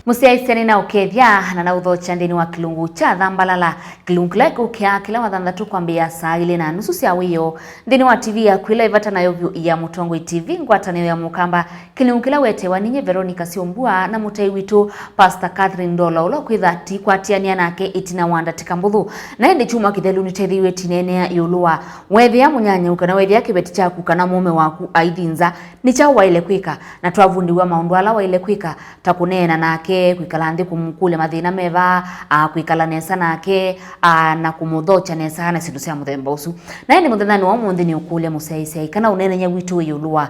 Musiaiseni na ukethia na uthocha ndini wa kilungu cha Thambalala kilungu lako kia kila wathandatu kwambia saa ile na nusu cia wiyo ndini wa TV ya kwila ivata na yovyo ya Mutongwe TV ngwatanio ya mukamba kilungu kila wetewa ninye Veronica Siombua na mutai witu Pastor Catherine Dola ulo kwithati kwatiania nake itina wanda tikambuthu na ende chuma kithelu nitethiwe tinene ya yulua wethia Munyanyau kana wethia kibeti chaku kana mume waku aithinza ni cha Waile kwika na twavundiwa maundu ala Waile kwika takunena nake kwikala ndi kumukule mathina meva kwikala nesa nake na kumuthocha nesa na sindu cia muthemba ucu na ende muthethani wa muthi ni ukule musaisai kana unene nya witu yulua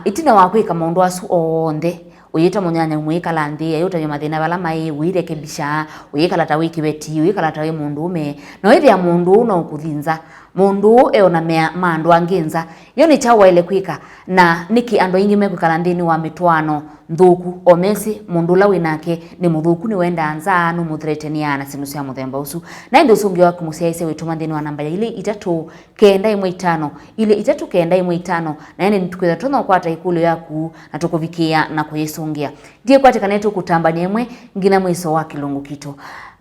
itina wa kwika maundu acu onthe uyita Munyanyau mwikala ndi ayuta mathina bala mai wirekebisha uyikala ta wikibeti uyikala ta mundu ume no ithia mundu no ukuthinza mundu eona mandu anginza yo ni cha Waile kwika na niki ando ingi mekwikala ndini wa mitwano nthuku omesi mundu la winake ni muthuku ni wenda anza no muthreteniana sindu cia muthemba ucu na indi ucungi waku musiaise wituma ndini wa namba ile 395 ile 395 na ende nitukwitha tono kwata ikulu yaku na tukuvikia na kuyisungia ndiye kwatikane tukutambania emwe ngina mwiso wa kilungu kito.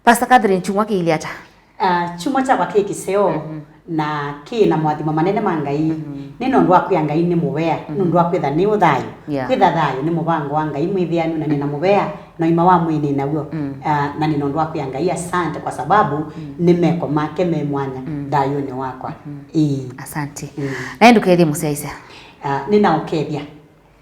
Pastor Catherine chumwa ki ata chumwa cha kwa kiseo na kina mwathimo manene mangai nino ndwa kwi ngai ni mubea ndwa kwitha ni uthayo kwitha thayo ni mubango wa ngai mwithianu na nina mubea na ima wa mwini naguo na nino ndwa kwi ngai asante kwa sababu nimeko make me mwanya thayo ni wakwa asante na ndukethi musaisa nina ukethia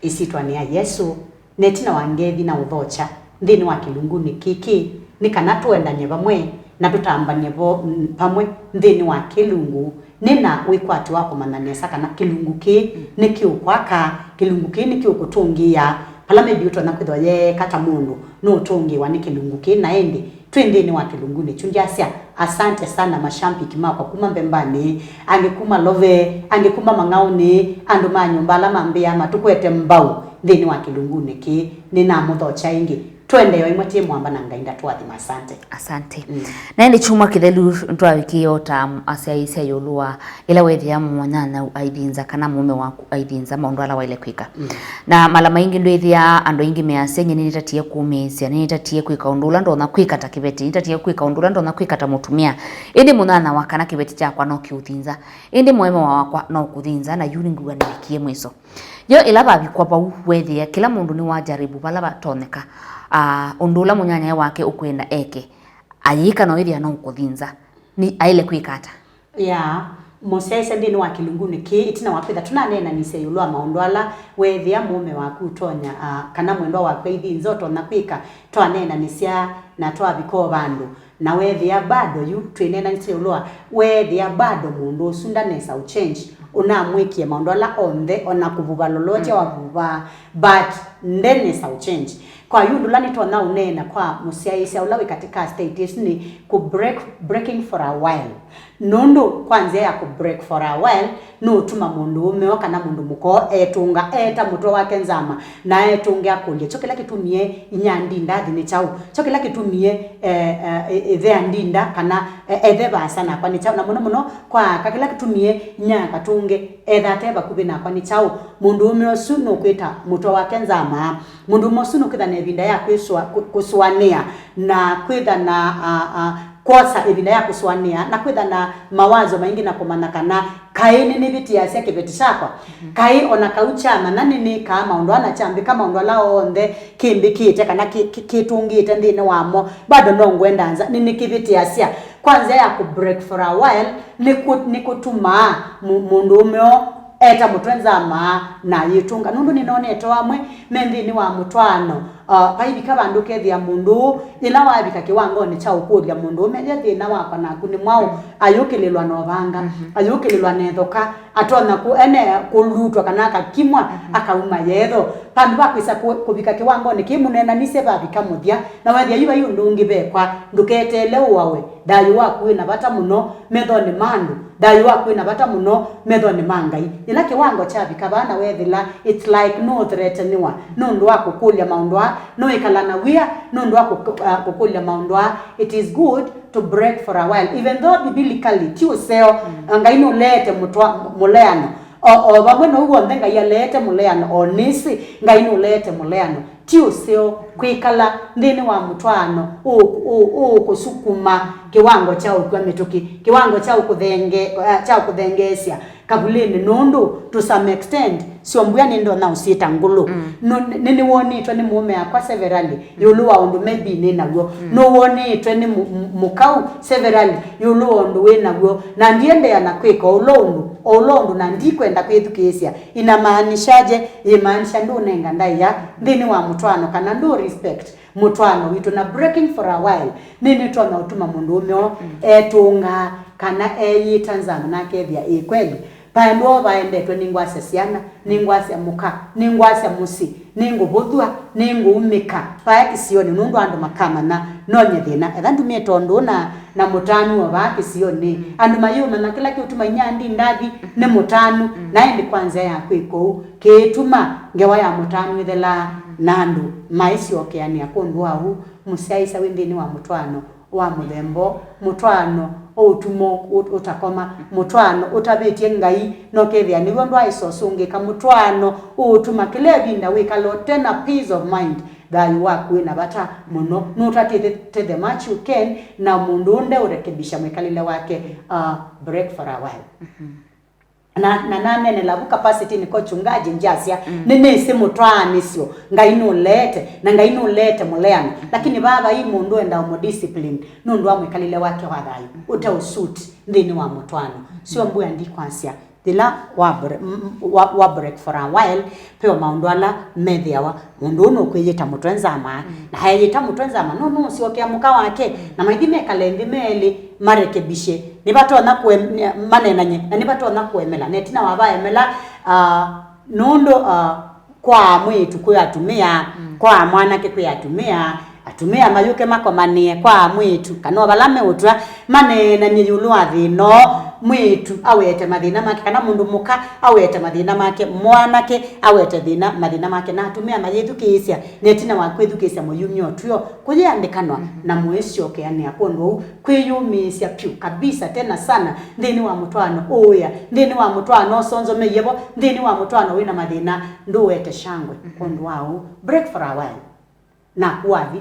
isitwa ni ya Yesu netina wangethi na uthocha ndini wa kilungu ni kiki ni kana tuendanye bamwe na tutambanie bo pamwe ndini wa kilungu nina wikwati wako mananesa kana kilungu ki ni kiukwaka kilungu ki ni kiukutungia pala mebi utona kwithwa ye kata mundu no utungiwa ni kilungu ki na endi twendeni wa kilungu ni chundiasia. Asante sana mashampi kimako kuma mbembani angekuma love angekuma mangauni ando manyumba la mambia matukwete mbau ndini wa kilungu ni ki nina muthocha ingi twende yo imwe timu amba nangainda twathima asante na ndi chuma kithelu ntwa wiki yota asiaisia yolua ila wethia Munyanyau aithinza kana mume waku aithinza maundu ala Waile kwika na mala maingi ndwithia ando ingi measenye ni tatie kumisia ni tatie kwika undula ndo na kwika ta kibeti ni tatie kwika undula ndo na kwika ta mutumia indi Munyanyau wakana kibeti chakwa no kiuthinza indi mwema wakwa no kuthinza na yuni nguga nikie mwiso yo ila babikwa pa wethia kila mundu ni wajaribu bala batoneka undula Munyanyau wake ukwenda eke ayika no ithia no kuthinza ni aile kwikata Mosese ndini wa kilungu ni ki itina wapitha tunanena ni seyulwa maundwala wethia mume waku tonya kana mwendo wa ithinzo to na kwika twanena ni cia na twabiko bandu na wethia bado yu twinena ni seyulwa wethia bado mundu usundanesa uchange unamwikie maundwala onthe ona kuvuva lolote wavuva but ndenesa uchange kwa yundu lani tona unena kwa musiaisi ulawi katika status ni breaking for a while nundu kwanza ya break for a while no tuma mundu umewa kana mundu muko etunga eta muto wake nzama na etunge akulye chokela kitumie inyandinda thini chau chokela kitumie ethe andinda kana ethe basana kwa ni chau na muno kwa kakela kitumie nyaka tunge etha teba kubina kwa ni chau mundu umeosu no kwita muto wake nzama mundu umeosu no kwitha nevinda ya kuswania na kwitha na kosa ebina ya kuswania na kwitha na mawazo maingi na kumanakana kaini ni biti ya sia kibeti shakwa kai ona kauchama nani ni kama ndo ana chambi kama ndo la onde kimbi kite kana kitungite ndine wamo bado ndo ngwenda anza nini kibiti ya sia kwanza ya ku break for a while ni kutuma mundu umeo eta mutwenzama na yitunga nundu ninone etwamwe mendini wa mutwano paibika bandu kethia mundu ila wabika kiwango ni cha ukulia mundu meje thina wakwa na kuni mwao ayukililwa no banga ayukililwa nethoka atona ku ene kulutwa kana akimwa akauma yetho pandu bakwisa kubika kiwango ni kimunena nise babika muthia na wathia yiba yundungi bekwa nduketele wawe dayu waku ina bata muno methoni mandu dayu waku ina bata muno methoni mangai ila kiwango cha bikabana wethila it's like no threat anyone nundu wako kulia maundwa no ikalana wia nundu wako kukulia maundwa. It is good to break for a while even though biblically tiuseo ngaino lete mutwa muleano o bamwe no ugo ndenga ya lete muleano onisi ngaino lete muleano tiuseo kwikala ndini wa mutwano kusukuma kiwango cha kwa mituki kiwango cha kudhengesya kabulini nundu to some extent sio mbuyani ndo na usita ngulu nini woni itwe ni mume akwa severally yuluwa undu maybe ni nawo no woni itwe ni mukau severally yuluwa undu we nawo na ndiende yanakwika olondu na ndikwenda kwithukisya inamaanishaje imaanisha ndo nenga ndaya ndini wa mutwano kana ndo respect mutwano witu na breaking for a while nini twana utuma mundu umyo etunga kana yitanzana nakethia kweli paendo baendetwe ningwase siana ningwase muka ningwase musi ningubuthwa ningumika paakisioni nundu andu makama na nonye thina ethandu metondu na mutanu wa baakisioni andu mayuma na kila kitu manyandi ndathi ni mutanu na endi kwanza ya kwiko ketuma ngewa ya mutanu ithela nandu maisi okeani akondu ahu musiaisa windini wa mutwano wa muthembo mutwano utumo utakoma mutwano utabitie ngai no kethia niwe ndo aisosungika mutwano utuma kile binda wikalo tena peace of mind that you work with na bata muno nutatete the much you can na mundu nde urekebisha mwekalile wake break for a while na nane labu capacity niko chungaji njasya nene simu twanisyo ngainu lete muleana lakini baba hii mundu enda mu discipline nundu amwekalile wake wathayo uta usuit ndini wa mutwano sio mbuya ndikwansya dila wa break for a while peo maundu ala medhiawa mundu no kwiyita mutwenzama na hayita mutwenzama no sio kia muka wake na maithime kalendi meli marekebishe ni bato na manenanye na ni bato na kuemela netina wabaemela nondo kwa mwitu kuyatumia kwa mwana ke kuyatumia atumia mayuke makomanie kwa mwitu kano balame utwa manena nyiyulu athino mwitu awete madina make kana mundu muka awete madina make mwanake awete madina make na atumia mayithukisya netina wa kwithukisya muyumyo tuyo kuyandikanwa na muesyo keani akondo kwiyumisya pyu kabisa tena sana ndini wa mutwano oya ndini wa mutwano sonzo meyebo ndini wa mutwano wina madina nduwete shangwe kondo wao break for a while na kuwathi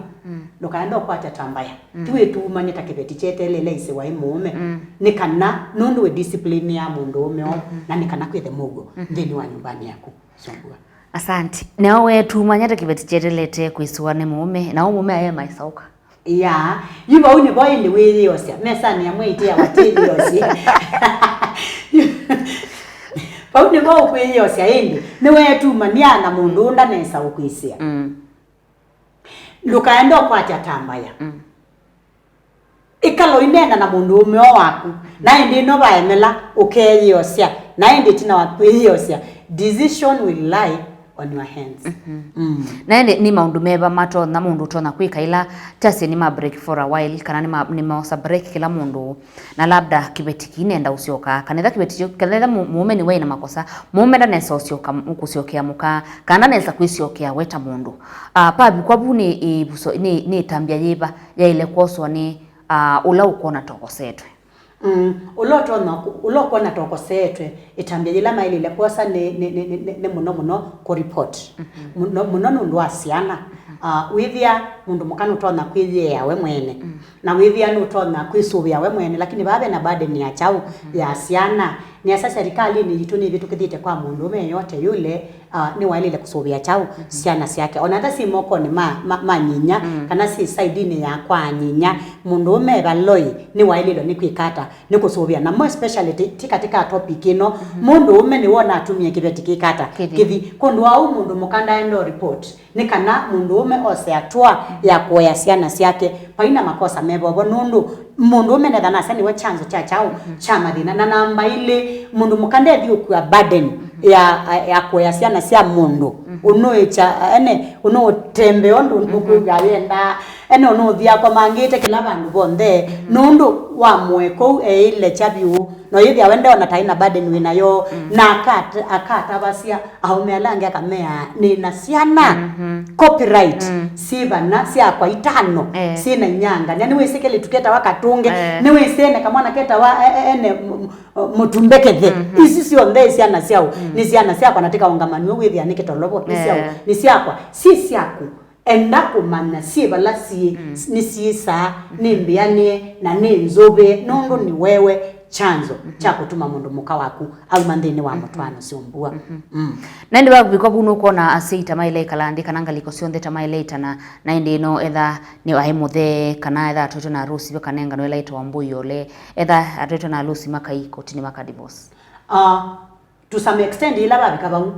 ndokaenda kwata tambaya tiwe tumanyita kibeti chetelele ise wa imume nikana nundu we discipline ya mundu umeo na nikana kwithe mugo ndini wa nyumbani yako songwa asante nawe tumanyita kibeti chetelete kwisuwa ni mume na mume aye maisauka ya yuba uni boy ni wili osya mesa ni amwiti ya watili osya pauni bo kwili osya indi niwe tumanyana mundu nda nesa ukwisia lukaenda kwata tambaya ikalo inenda na mundu umeo waku na indi no baemela ukeyosya na indi tina wakwiyosya decision will lie on your hands na ni maundu meba mato na mundu tona kwika ila tasi ni ma break for a while kana ni ma break kila mundu na labda kibeti kinenda usioka kanetha kibeti kanetha mume ni waina makosa mume nda nesa usioka ukusiokea muka kana nesa kwisiokea weta mundu pabi kwa buni ni tambia yiba ya ile koso ni ula ukona tokosetwe ulokona tokosetwe itambia yila maili ile kosa ne muno ko report muno nundu asiana withia mundu mukana utona kwithia we mwene na withia nutona kwisubia we mwene lakini babe na bade ni achau ya asiana ni asa serikali ni jituni vitu kithite kwa mundu ume yote yule ni waile kusubia chau siana siake onatha si moko ni manyinya kana si saidini ya kwa nyinya mundu ume baloi ni waile ni kwikata ni kusubia na more especially katika topic ino mundu ume ni wona atumie kibeti kikata kivi kundu au mundu mukanda endo report ni kana mundu ume ose atua ya kuya siana siake paina makosa mebo nundu mundu ume nedana sani we chanzo cha chao cha madina na namba ile mundu mukande dio kwa burden ya kuya siana sia mundu unoecha ene uno tembe ondo mbuku gayenda eno no thia kwa mangite kila bandu bonde nundu wa mweko ile chabiu no yithia wende ona taina burden winayo na akata basia au mealange akamea ni nasiana copyright sibana sia kwa itano sina nyanga yani wesekele tuketa wakatunge ni wesene kamwana keta wa ene mutumbekethe isi sio ndesi ana siao ni siana sia kwa natika ongamanyo withia nikitolobo ni siao ni siakwa si siaku endapo mana sibala si ni siisa ni mbianie na ni nzobe nondo ni wewe chanzo cha kutuma mundu muka waku au mandini wa mutwano siombua nandi bagubikwa bunu kona asita maile kalandi kananga liko sionde ta maile tana na indi no etha ni ahemuthe kana etha atoto na rusi bekanenga no elaito wambuyole etha atoto na rusi makaiko tini maka divorce to some extent ila babikabau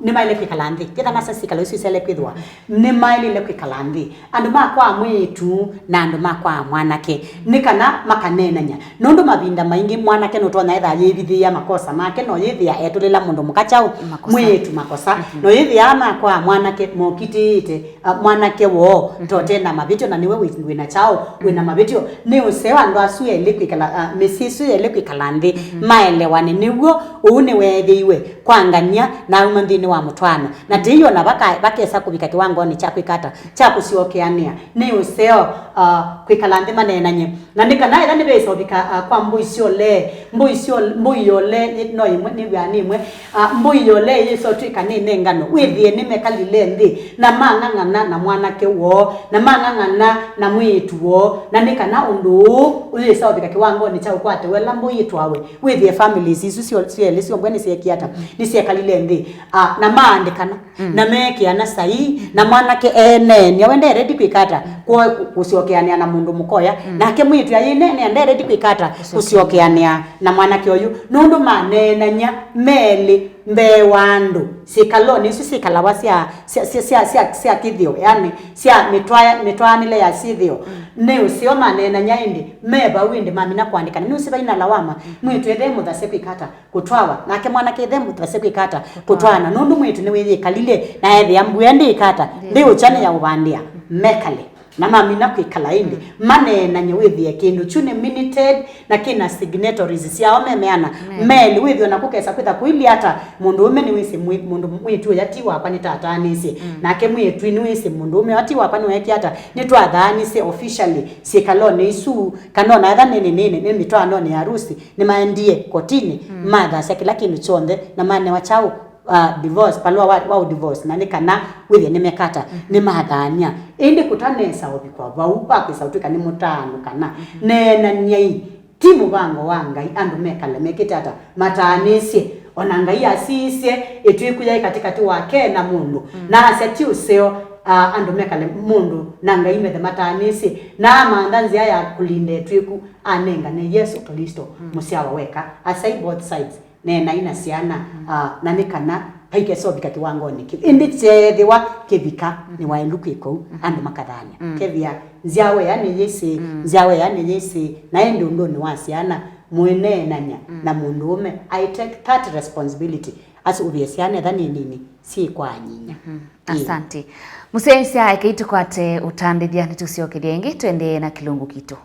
ni maile kwikalandi kita nasa sikalo isi sele kwithwa ni maile le kwikalandi andu makwa mwitu na andu makwa mwanake nikana makanenanya nondo mabinda maingi mwanake no tona etha yibithia makosa make no yithia etulila mundu mukachau mwitu makosa no yithia makwa mwanake mokitite mwanake wo tote na mabitio na niwe wina chao wina mabitio ni usewa ndo asuye likwikala mesisu ye likwikalandi maelewane niwo une wethiwe kwangania na umandini wa mutwana na ndiyo na bakesa kubika kiwango ni cha kwikata cha kusiokeania ni useo kwikalandi manenanye na ndikana ila nibeso bika kwa mbuyole no imwe ni bya nimwe mbuyole yeso twikane ngano withie nimekalile ndi na mangangana na mwanake wo na mangangana na mwitu wo na ndikana undu uyeso bika kiwango ni cha ukwate wela mbuyitu awe withie families isu sio mbweni siekiata ni siekalile ndi na maandikana na meke ana sai na mwanake ene ni wende ready kwikata kwa kusiokeania na mundu mukoya na ke mwitu yine ni ande ready kwikata kusiokeania na mwanake oyu nundu manenanya meli mbewandu sikaloni isu sikalawa sia kithio yani sia mitwanile ya sithio ne usio manenanya indi meba windi mamina kuandika ni usiba ina lawama mwitu ethemu thase kwikata kutwawa na ke mwanake ethemu thase kwikata kutwana nundu mwitu ni withi kalile na ethi ambuende ikata ndi uchane ya ubandia mekale na mamina kwikala indi manena nyewithie kindu chune minuted na kina signatories sia omemeana meli withio na kukesa kwitha kuili hata mundu ume ni wisi mundu mwitu yatiwa hapa ni tatanisi na ke mwitu ni wisi mundu ume yatiwa hapa ni weki hata ni twathani se officially sikalone isu kanona etha nini mitwa no ni harusi ni maendie kotini madha sekila kindu chonde na mane wachao divorce palwa wa divorce na nikana withie nimekata ni mathania indi kutanesa obikwa baupa kwisautuka ni mutano kana nena nyai timu bango wangai andu mekale mekitata matanisi ona ngai asise etwikuya katikati wake na mundu na aseti useo andu mekale mundu na ngai methe matanisi na mandanzi ya kulinde twiku anenga ne Yesu Kristo musiawa weka asai both sides nena ina siana na nikana paike so bika kiwango niki indi chedewa kebika ni wailukwiko andu makathania kevia nziawe yani yesi na ende ndo ni wasiana mwene nanya na mundume I take that responsibility as ubiesiane thani nini si kwa nyinya asante musensia ikaitu kwate utandithia nitusiokeria ingi twende na kilungu kitu